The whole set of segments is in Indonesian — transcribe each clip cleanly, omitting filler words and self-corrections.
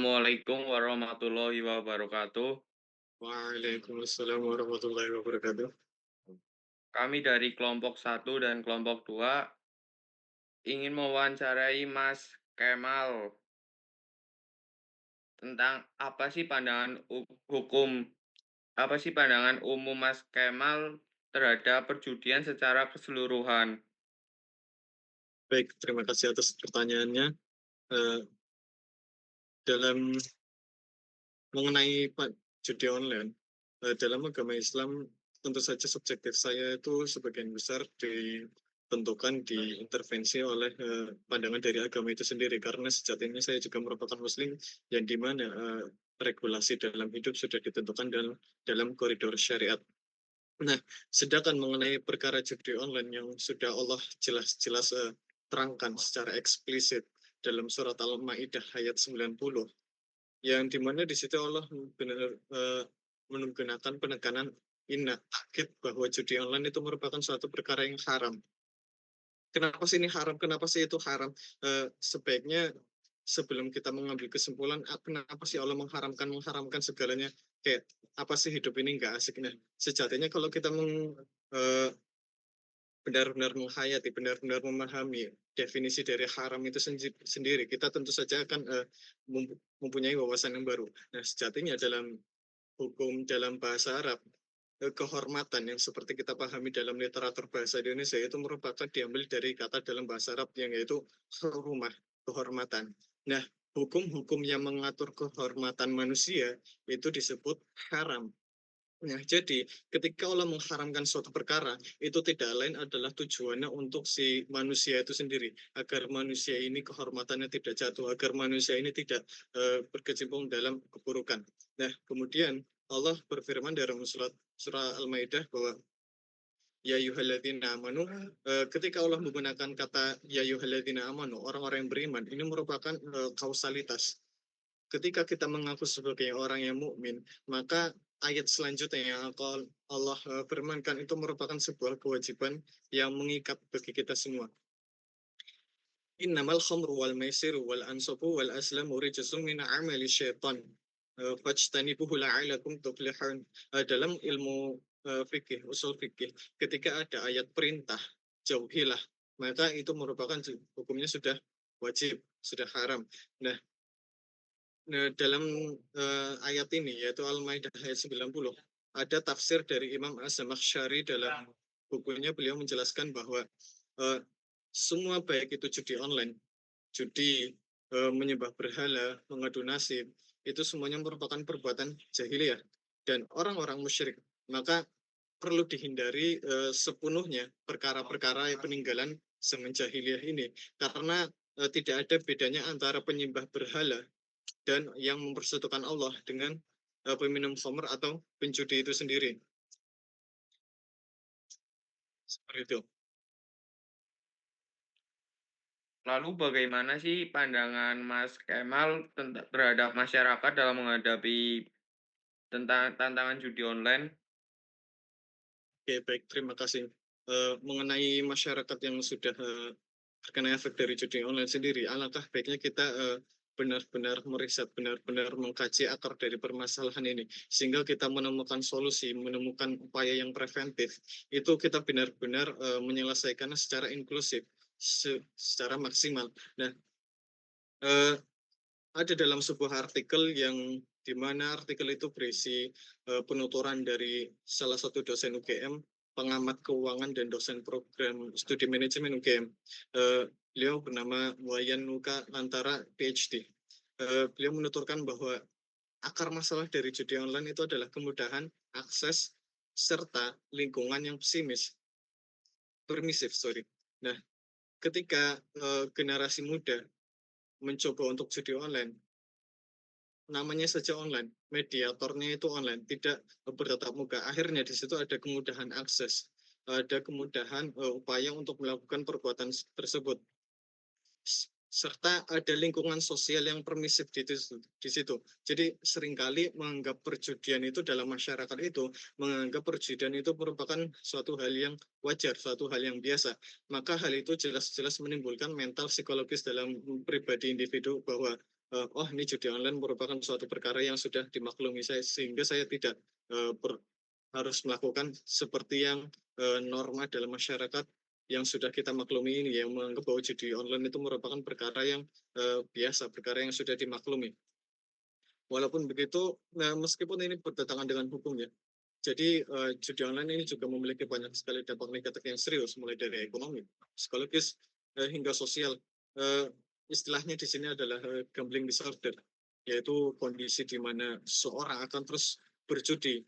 Assalamualaikum warahmatullahi wabarakatuh. Waalaikumsalam warahmatullahi wabarakatuh. Kami dari kelompok satu dan kelompok 2 ingin mewawancarai Mas Kemal tentang apa sih pandangan umum Mas Kemal terhadap perjudian secara keseluruhan? Baik, terima kasih atas pertanyaannya. Eee, dalam mengenai judi online, dalam agama Islam tentu saja subjektif saya itu sebagian besar ditentukan, diintervensi oleh, pandangan dari agama itu sendiri. Karena sejatinya saya juga merupakan muslim yang di mana, regulasi dalam hidup sudah ditentukan dalam koridor syariat. Nah, sedangkan mengenai perkara judi online yang sudah Allah jelas-jelas, terangkan secara eksplisit dalam surat Al-Maidah ayat 90, yang di mana di situ Allah benar menggunakan penekanan inna, takkid bahwa judi online itu merupakan suatu perkara yang haram. Kenapa sih ini haram? Kenapa sih itu haram? Sebaiknya sebelum kita mengambil kesimpulan, kenapa sih Allah mengharamkan segalanya? Kayak apa sih hidup ini nggak asik? Nah, sejatinya kalau kita eee, benar-benar menghayati, benar-benar memahami definisi dari haram itu sendiri, kita tentu saja akan, mempunyai wawasan yang baru. Nah, sejatinya dalam hukum dalam bahasa Arab, kehormatan yang seperti kita pahami dalam literatur bahasa Indonesia itu merupakan diambil dari kata dalam bahasa Arab yang yaitu hurmah, kehormatan. Nah, hukum-hukum yang mengatur kehormatan manusia itu disebut haram. Nah, jadi ketika Allah mengharamkan suatu perkara, itu tidak lain adalah tujuannya untuk si manusia itu sendiri, agar manusia ini kehormatannya tidak jatuh, agar manusia ini tidak berkecimpung dalam keburukan. Nah, kemudian Allah berfirman dalam surah Al-Maidah bahwa ya ayyuhalladzina amanu, ketika Allah menggunakan kata ya ayyuhalladzina amanu, orang-orang yang beriman, ini merupakan kausalitas. Ketika kita mengaku sebagai orang yang mukmin, maka ayat selanjutnya yang akan Allah firmankan itu merupakan sebuah kewajiban yang mengikat bagi kita semua. Innamal khamru wal maisiru wal ansabu wal aslamu rijsun min amali syaitan. Fajtanibuhu la'allakum tuflihun. Dalam ilmu fikih, usul fikih, ketika ada ayat perintah, jauhilah, maka itu merupakan hukumnya sudah wajib, sudah haram. Nah, dalam, ayat ini yaitu Al-Maidah ayat 90, ada tafsir dari Imam Az-Zamakhsyari dalam bukunya beliau menjelaskan bahwa, eee, semua baik itu judi online, judi, menyembah berhala, mengadu nasib, itu semuanya merupakan perbuatan jahiliyah dan orang-orang musyrik. Maka perlu dihindari, sepenuhnya perkara-perkara peninggalan zaman jahiliyah ini. Karena, tidak ada bedanya antara penyembah berhala dan yang mempersekutukan Allah dengan, peminum khamr atau penjudi itu sendiri, seperti itu. Lalu bagaimana sih pandangan Mas Kemal terhadap masyarakat dalam menghadapi tentang tantangan judi online? Oke, baik, terima kasih. Mengenai masyarakat yang sudah, terkena efek dari judi online sendiri, alangkah baiknya kita, benar-benar meriset, benar-benar mengkaji akar dari permasalahan ini, sehingga kita menemukan solusi, menemukan upaya yang preventif. Itu kita benar-benar, menyelesaikannya secara inklusif, secara maksimal. Nah, eee ada dalam sebuah artikel yang di mana artikel itu berisi, penuturan dari salah satu dosen UGM, pengamat keuangan dan dosen program studi manajemen UGM. Beliau bernama Wayan Nuka Lantara PhD. Beliau menuturkan bahwa akar masalah dari judi online itu adalah kemudahan akses serta lingkungan yang permisif, sorry. Nah, ketika, generasi muda mencoba untuk judi online, namanya saja online, mediatornya itu online, tidak bertatap muka. Akhirnya di situ ada kemudahan akses, ada kemudahan, upaya untuk melakukan perbuatan tersebut. Serta ada lingkungan sosial yang permisif di situ. Jadi seringkali menganggap perjudian itu dalam masyarakat itu, menganggap perjudian itu merupakan suatu hal yang wajar, suatu hal yang biasa. Maka hal itu jelas-jelas menimbulkan mental psikologis dalam pribadi individu bahwa, "Oh, ini judi online merupakan suatu perkara yang sudah dimaklumi saya, sehingga saya tidak, harus melakukan seperti yang, norma dalam masyarakat yang sudah kita maklumi ini, yang menganggap bahwa judi online itu merupakan perkara yang, biasa, perkara yang sudah dimaklumi." Walaupun begitu, nah meskipun ini bertentangan dengan hukum ya, jadi, judi online ini juga memiliki banyak sekali dampak negatif yang serius, mulai dari ekonomi, psikologis, hingga sosial. Eee, Istilahnya di sini adalah, gambling disorder, yaitu kondisi di mana seseorang akan terus berjudi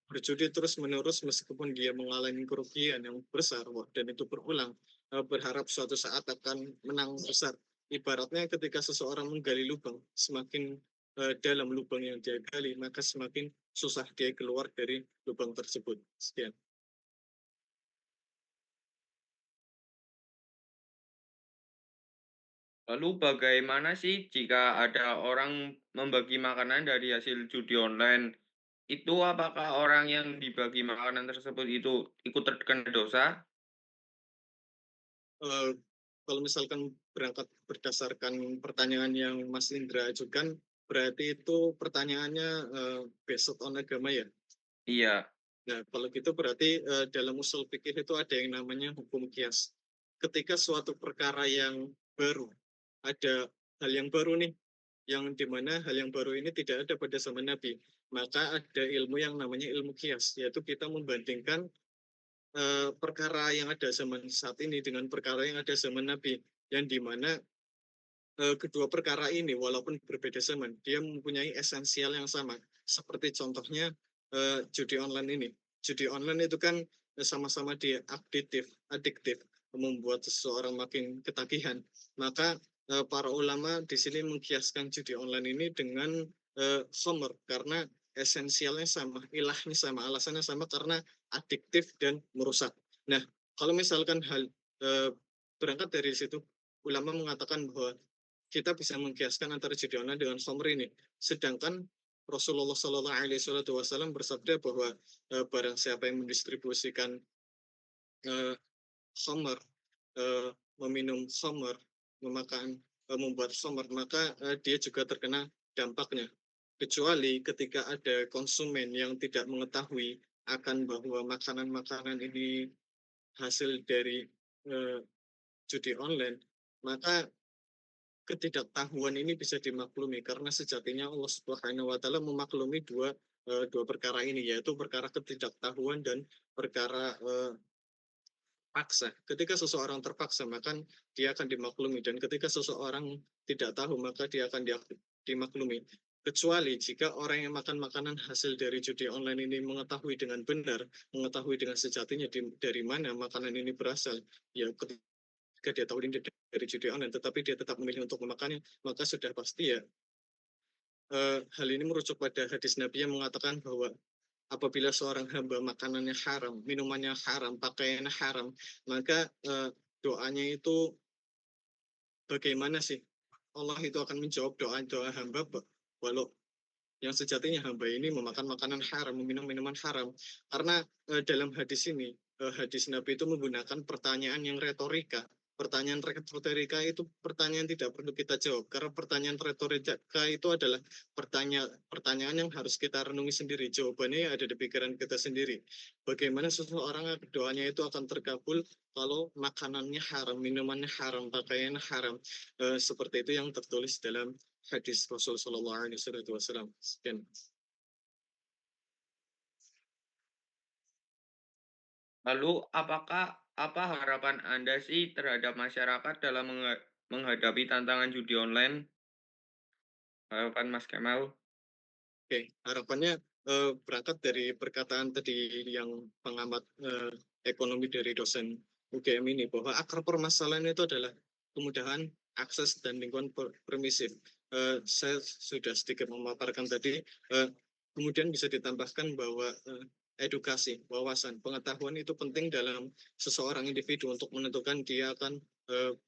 berjudi terus-menerus meskipun dia mengalami kerugian yang besar, dan itu berulang, berharap suatu saat akan menang besar. Ibaratnya ketika seseorang menggali lubang, semakin, dalam lubang yang dia gali, maka semakin susah dia keluar dari lubang tersebut. Sekian. Lalu bagaimana sih jika ada orang membagi makanan dari hasil judi online? Itu apakah orang yang dibagi makanan tersebut itu ikut terkena dosa? Eee, Kalau misalkan berangkat berdasarkan pertanyaan yang Mas Indra ajukan, berarti itu pertanyaannya, based on agama ya? Iya, Nah, kalau gitu berarti, dalam usul fikih itu ada yang namanya hukum qiyas. Ketika suatu perkara yang baru, ada hal yang baru nih, yang di mana hal yang baru ini tidak ada pada zaman Nabi, maka ada ilmu yang namanya ilmu qiyas, yaitu kita membandingkan, perkara yang ada zaman saat ini dengan perkara yang ada zaman Nabi, yang di mana, kedua perkara ini walaupun berbeda zaman, dia mempunyai esensial yang sama. Seperti contohnya, judi online ini. Judi online itu kan, sama-sama dia adiktif, membuat seseorang makin ketagihan. Maka, para ulama di sini mengkiaskan judi online ini dengan, khamr, karena esensialnya sama, ilahnya sama, alasannya sama karena adiktif dan merusak. Nah, kalau misalkan berangkat dari situ, ulama mengatakan bahwa kita bisa mengkiaskan antara judi online dengan khamr ini. Sedangkan Rasulullah SAW bersabda bahwa, barang siapa yang mendistribusikan, eee, khamr, eee, meminum khamr, memakan membuat khamr, maka, dia juga terkena dampaknya. Kecuali ketika ada konsumen yang tidak mengetahui akan bahwa makanan-makanan ini hasil dari, eee, judi online, maka ketidaktahuan ini bisa dimaklumi karena sejatinya Allah Subhanahu wa taala memaklumi dua perkara ini, yaitu perkara ketidaktahuan dan perkara, paksa. Ketika seseorang terpaksa, maka dia akan dimaklumi, dan ketika seseorang tidak tahu, maka dia akan dimaklumi. Kecuali jika orang yang makan makanan hasil dari judi online ini mengetahui dengan benar, mengetahui dengan sejatinya dari mana makanan ini berasal, ya ketika dia tahu ini dari judi online, tetapi dia tetap memilih untuk memakannya, maka sudah pasti ya, hal ini merujuk pada hadis Nabi yang mengatakan bahwa apabila seorang hamba makanannya haram, minumannya haram, pakaiannya haram, maka, doanya itu bagaimana sih? Allah itu akan menjawab doa-doa hamba walau yang sejatinya hamba ini memakan makanan haram, meminum minuman haram. Karena, dalam hadis ini, hadis Nabi itu menggunakan pertanyaan yang retorika. Pertanyaan retorika itu pertanyaan tidak perlu kita jawab, karena pertanyaan retorika itu adalah pertanyaan yang harus kita renungi sendiri, jawabannya ada di pikiran kita sendiri. Bagaimana seseorang doanya itu akan terkabul kalau makanannya haram, minumannya haram, pakaiannya haram, seperti itu yang tertulis dalam hadis Rasul Shallallahu Alaihi Wasallam. Sekian. lalu apa harapan Anda sih terhadap masyarakat dalam menghadapi tantangan judi online? Harapan Mas Kemal? Oke, harapannya, berangkat dari perkataan tadi yang pengamat, ekonomi dari dosen UGM ini, bahwa akar permasalahan itu adalah kemudahan akses dan lingkungan permisif. Saya sudah sedikit memaparkan tadi, kemudian bisa ditambahkan bahwa, edukasi, wawasan, pengetahuan itu penting dalam seseorang individu untuk menentukan dia akan,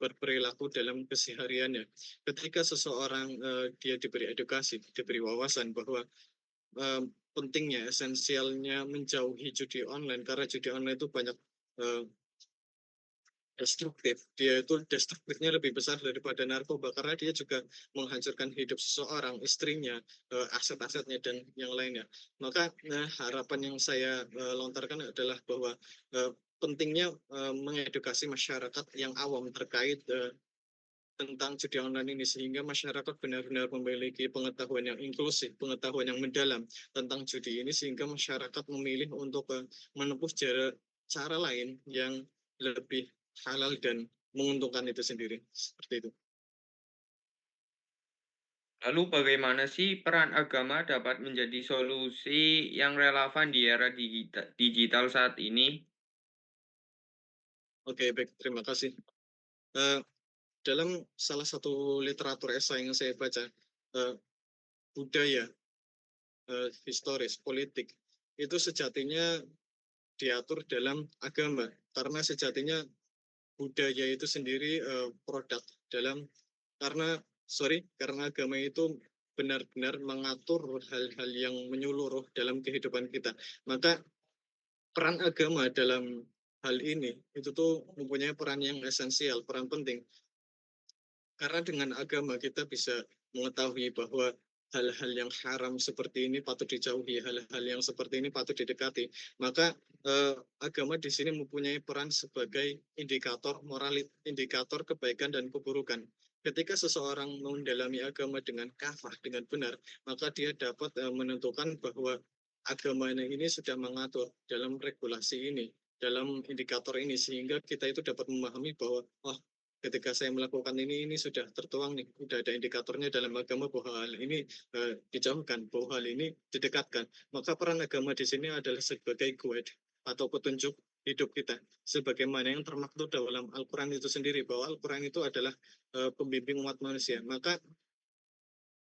berperilaku dalam kesehariannya. Ketika seseorang, dia diberi edukasi, diberi wawasan bahwa, pentingnya, esensialnya menjauhi judi online, karena judi online itu banyak, eee, destruktif. Dia itu destruktifnya lebih besar daripada narkoba karena dia juga menghancurkan hidup seseorang, istrinya, aset-asetnya dan yang lainnya. Maka, harapan yang saya, lontarkan adalah bahwa, pentingnya, mengedukasi masyarakat yang awam terkait, tentang judi online ini sehingga masyarakat benar-benar memiliki pengetahuan yang inklusif, pengetahuan yang mendalam tentang judi ini sehingga masyarakat memilih untuk, menempuh cara lain yang lebih halal dan menguntungkan itu sendiri, seperti itu. Lalu bagaimana sih peran agama dapat menjadi solusi yang relevan di era digital saat ini? Oke, baik, terima kasih. Eee, dalam salah satu literatur esai yang saya baca, eee, budaya, historis, politik, itu sejatinya diatur dalam agama. Karena sejatinya budaya itu sendiri, produk dalam karena agama itu benar-benar mengatur hal-hal yang menyeluruh dalam kehidupan kita. Maka peran agama dalam hal ini, itu tuh mempunyai peran yang esensial, peran penting. Karena dengan agama kita bisa mengetahui bahwa hal-hal yang haram seperti ini patut dijauhi, hal-hal yang seperti ini patut didekati. Maka, agama di sini mempunyai peran sebagai indikator kebaikan dan keburukan. Ketika seseorang mendalami agama dengan kafah, dengan benar, maka dia dapat, menentukan bahwa agama ini sudah mengatur dalam regulasi ini, dalam indikator ini, sehingga kita itu dapat memahami bahwa, "Oh, ketika saya melakukan ini sudah tertuang nih, sudah ada indikatornya dalam agama bahwa hal ini, dijauhkan, bahwa hal ini didekatkan." Maka peran agama di sini adalah sebagai guide atau petunjuk hidup kita, sebagaimana yang termaktub dalam Al-Quran itu sendiri, bahwa Al-Quran itu adalah, pembimbing umat manusia. Maka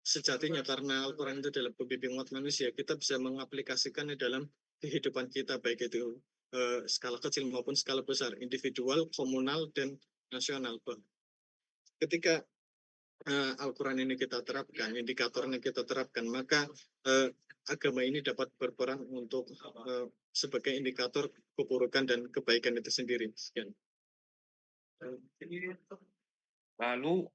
sejatinya karena Al-Quran itu adalah pembimbing umat manusia, kita bisa mengaplikasikannya dalam kehidupan kita, baik itu, skala kecil maupun skala besar, individual, komunal, dan nasional. Ketika, Al-Quran ini kita terapkan, indikatornya kita terapkan, maka, agama ini dapat berperan untuk, sebagai indikator keburukan dan kebaikan itu sendiri. Sekian. Lalu,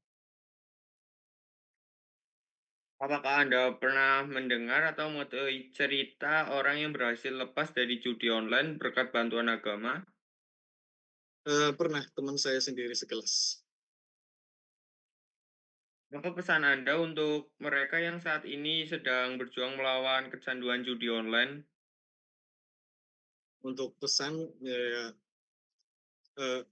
apakah Anda pernah mendengar atau mengetahui cerita orang yang berhasil lepas dari judi online berkat bantuan agama? Pernah, teman saya sendiri sekelas. Apa pesan Anda untuk mereka yang saat ini sedang berjuang melawan kecanduan judi online? Untuk pesan, ya, eee,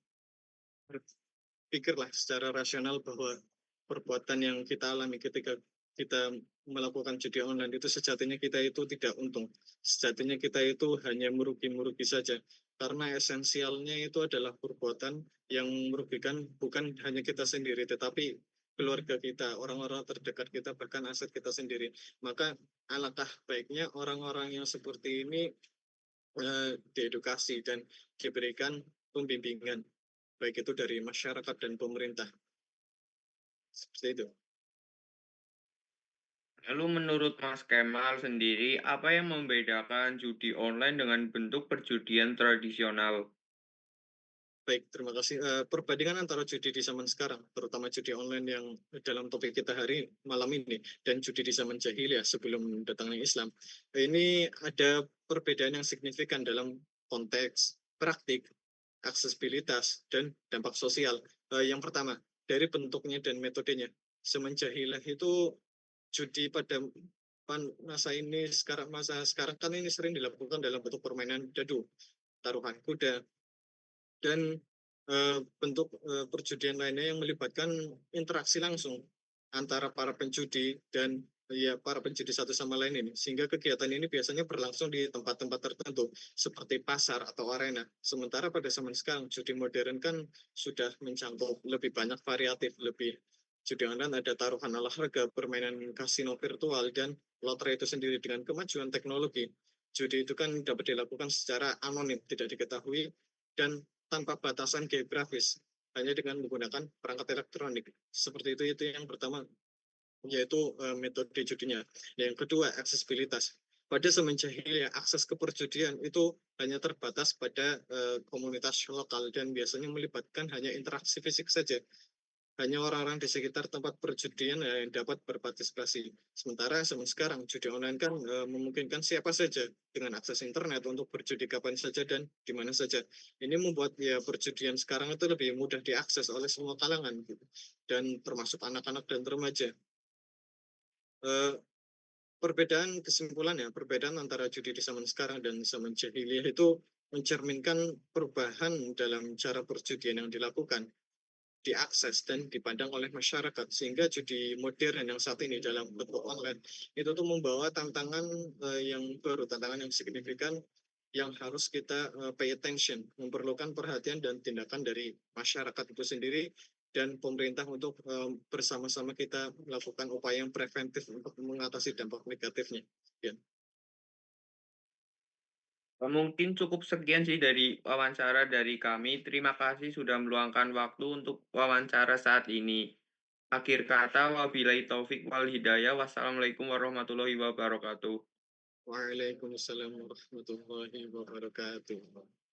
berpikirlah secara rasional bahwa perbuatan yang kita alami ketika kita melakukan judi online itu sejatinya kita itu tidak untung. Sejatinya kita itu hanya merugi-merugi saja. Karena esensialnya itu adalah perbuatan yang merugikan bukan hanya kita sendiri, tetapi keluarga kita, orang-orang terdekat kita, bahkan aset kita sendiri. Maka alangkah baiknya orang-orang yang seperti ini, diedukasi dan diberikan pembimbingan, baik itu dari masyarakat dan pemerintah, seperti itu. Lalu menurut Mas Kemal sendiri, apa yang membedakan judi online dengan bentuk perjudian tradisional? Baik, terima kasih. Perbandingan antara judi di zaman sekarang, terutama judi online yang dalam topik kita malam ini, dan judi di zaman jahiliyah sebelum datangnya Islam, ini ada perbedaan yang signifikan dalam konteks praktik, aksesibilitas, dan dampak sosial. Yang pertama, dari bentuknya dan metodenya. Zaman jahiliyah itu judi pada masa sekarang kan ini sering dilakukan dalam bentuk permainan dadu, taruhan kuda, dan, bentuk, perjudian lainnya yang melibatkan interaksi langsung antara para penjudi dan ya para penjudi satu sama lain ini. Sehingga kegiatan ini biasanya berlangsung di tempat-tempat tertentu seperti pasar atau arena. Sementara pada zaman sekarang judi modern kan sudah mencakup lebih banyak variatif, lebih judi online ada taruhan olahraga, permainan kasino virtual, dan lotre itu sendiri. Dengan kemajuan teknologi, judi itu kan dapat dilakukan secara anonim, tidak diketahui, dan tanpa batasan geografis, hanya dengan menggunakan perangkat elektronik. Seperti itu yang pertama, yaitu, metode judinya. Yang kedua, aksesibilitas. pada zaman jahiliyah akses ke perjudian itu hanya terbatas pada, komunitas lokal dan biasanya melibatkan hanya interaksi fisik saja. Hanya orang-orang di sekitar tempat perjudian, yang dapat berpartisipasi. Sementara zaman sekarang judi online kan, memungkinkan siapa saja dengan akses internet untuk berjudi kapan saja dan di mana saja. Ini membuat ya perjudian sekarang itu lebih mudah diakses oleh semua kalangan gitu, dan termasuk anak-anak dan remaja. Eee, perbedaan antara judi di zaman sekarang dan zaman jahiliyah itu mencerminkan perubahan dalam cara perjudian yang dilakukan, diakses dan dipandang oleh masyarakat sehingga judi modern yang saat ini dalam bentuk online itu tuh membawa tantangan, yang baru, tantangan yang signifikan yang harus kita, pay attention, memerlukan perhatian dan tindakan dari masyarakat itu sendiri dan pemerintah untuk, bersama-sama kita melakukan upaya yang preventif untuk mengatasi dampak negatifnya. Ya. Mungkin cukup sekian sih dari wawancara dari kami. Terima kasih sudah meluangkan waktu untuk wawancara saat ini. Akhir kata, wabillahi taufik wal hidayah. Wassalamualaikum warahmatullahi wabarakatuh. Waalaikumsalam warahmatullahi wabarakatuh.